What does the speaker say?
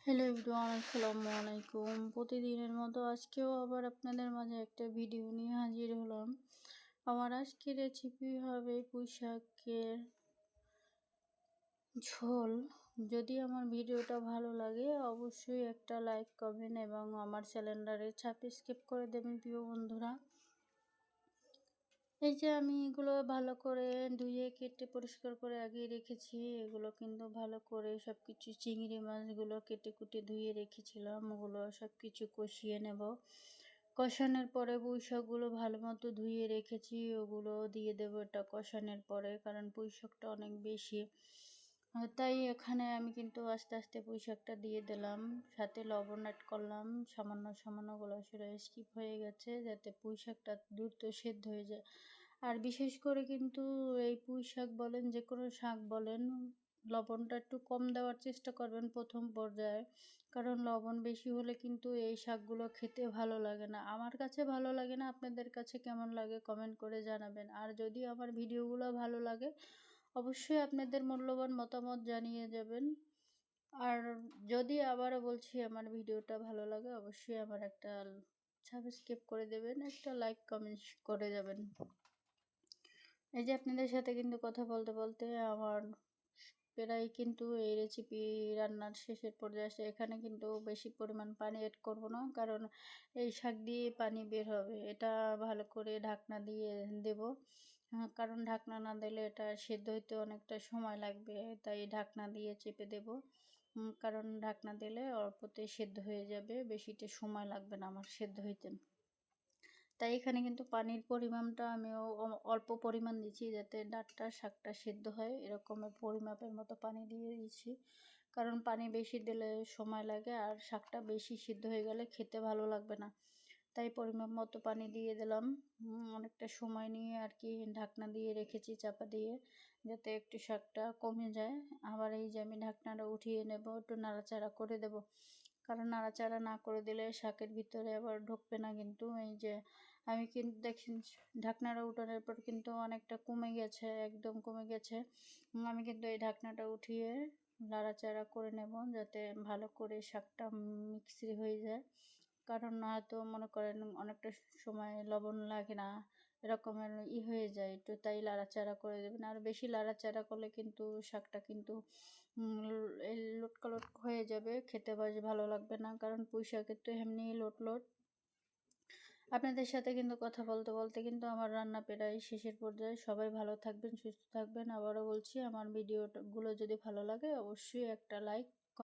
Hello everyone, আসসালামু আলাইকুম। প্রতিদিনের মতো আজকেও আবার আপনাদের মাঝে একটা ভিডিও নিয়ে হাজির হলাম। আমার আজকের রেসিপি হবে পুঁই শাকের ঝোল। যদি আমার ভিডিওটা ভালো লাগে অবশ্যই একটা লাইক করবেন এবং আমার চ্যানেলটারে সাবস্ক্রাইব করে দেবেন প্রিয় বন্ধুরা। এই যে আমি এগুলো ভালো করে ধুয়ে কেটে পরিষ্কার করে আগেই রেখেছি। এগুলো কিন্তু ভালো করে সব কিছু চিংড়ি মাছগুলো কেটে কুটে ধুয়ে রেখেছিলাম। ওগুলো সব কিছু কষিয়ে নেব। কষানোর পরে পুঁই শাকগুলো ভালো মতো ধুয়ে রেখেছি, ওগুলো দিয়ে দেবো এটা কষানোর পরে, কারণ পুঁই শাকটা অনেক বেশি। তাই এখানে আমি কিন্তু আস্তে আস্তে পুঁই শাকটা দিয়ে দিলাম, সাথে লবণ অ্যাড করলাম। সামান্য সামান্য আসলে স্কিপ হয়ে গেছে যাতে পুঁই শাকটা দ্রুত সেদ্ধ হয়ে যায়। আর বিশেষ করে কিন্তু এই পুঁই শাক বলেন, যে কোনো শাক বলেন, লবণটা একটু কম দেওয়ার চেষ্টা করবেন প্রথম পর্যায়ে, কারণ লবণ বেশি হলে কিন্তু এই শাকগুলো খেতে ভালো লাগে না। আমার কাছে ভালো লাগে না, আপনাদের কাছে কেমন লাগে কমেন্ট করে জানাবেন। আর যদি আমার ভিডিওগুলো ভালো লাগে অবশ্যই আপনাদের মূল্যবান মতামত জানিয়ে যাবেন। আর যদি আবারও বলছি আমার ভিডিওটা ভালো লাগে অবশ্যই আমার একটা সাবস্ক্রাইব করে দেবেন, একটা লাইক কমেন্ট করে যাবেন। এই যে আপনাদের সাথে কিন্তু কথা বলতে বলতে আমার প্রায় কিন্তু এই রেসিপি রান্নার শেষের পর্যায়ে আসে। এখানে কিন্তু বেশি পরিমাণ পানি অ্যাড করব না, কারণ এই শাক দিয়ে পানি বের হবে। এটা ভালো করে ঢাকনা দিয়ে দেব, কারণ ঢাকনা না দিলে এটা সেদ্ধ হইতে অনেকটা সময় লাগবে, তাই ঢাকনা দিয়ে চেপে দেব। কারণ ঢাকনা দিলে অল্পতেই সেদ্ধ হয়ে যাবে, বেশিটা সময় লাগবে না আমার সেদ্ধ হইতে। তাই এখানে কিন্তু পানির পরিমাণটা আমিও অল্প পরিমাণ দিচ্ছি, যাতে ডাঁটটা শাকটা সেদ্ধ হয়, এরকমের পরিমাপের মতো পানি দিয়ে দিচ্ছি। কারণ পানি বেশি দিলে সময় লাগে, আর শাকটা বেশি সিদ্ধ হয়ে গেলে খেতে ভালো লাগবে না। তাই পরিমাপ মতো পানি দিয়ে দিলাম। অনেকটা সময় নিয়ে আর কি ঢাকনা দিয়ে রেখেছি চাপা দিয়ে, যাতে একটু শাকটা কমে যায়। আবার এই যে আমি ঢাকনাটা উঠিয়ে নেব, একটু নাড়াচাড়া করে দেব, কারণ নাড়াচাড়া না করে দিলে শাকের ভিতরে আবার ঢুকবে না। কিন্তু এই যে আমি কিন্তু দেখছেন ঢাকনাটা উঠানোর পর কিন্তু অনেকটা কমে গেছে, একদম কমে গেছে। আমি কিন্তু এই ঢাকনাটা উঠিয়ে নাড়াচাড়া করে নেব, যাতে ভালো করে শাকটা মিক্সি হয়ে যায়। কারণ হয়তো মনে করেন অনেকটা সময় লবণ লাগে না, এরকমের হয়ে যায় একটু, তাই লাড়াচাড়া করে দেবেন। আর বেশি লাড়াচাড়া করলে কিন্তু শাকটা কিন্তু লটকা লটকা হয়ে যাবে, খেতে বেশ ভালো লাগবে না, কারণ পুঁই শাকের তো এমনি লোট লোট। আপনাদের সাথে কিন্তু কথা বলতে বলতে কিন্তু আমার রান্না প্রায় শেষের পর্যায়ে। সবাই ভালো থাকবেন, সুস্থ থাকবেন। আবারও বলছি আমার ভিডিওগুলো যদি ভালো লাগে অবশ্যই একটা লাইক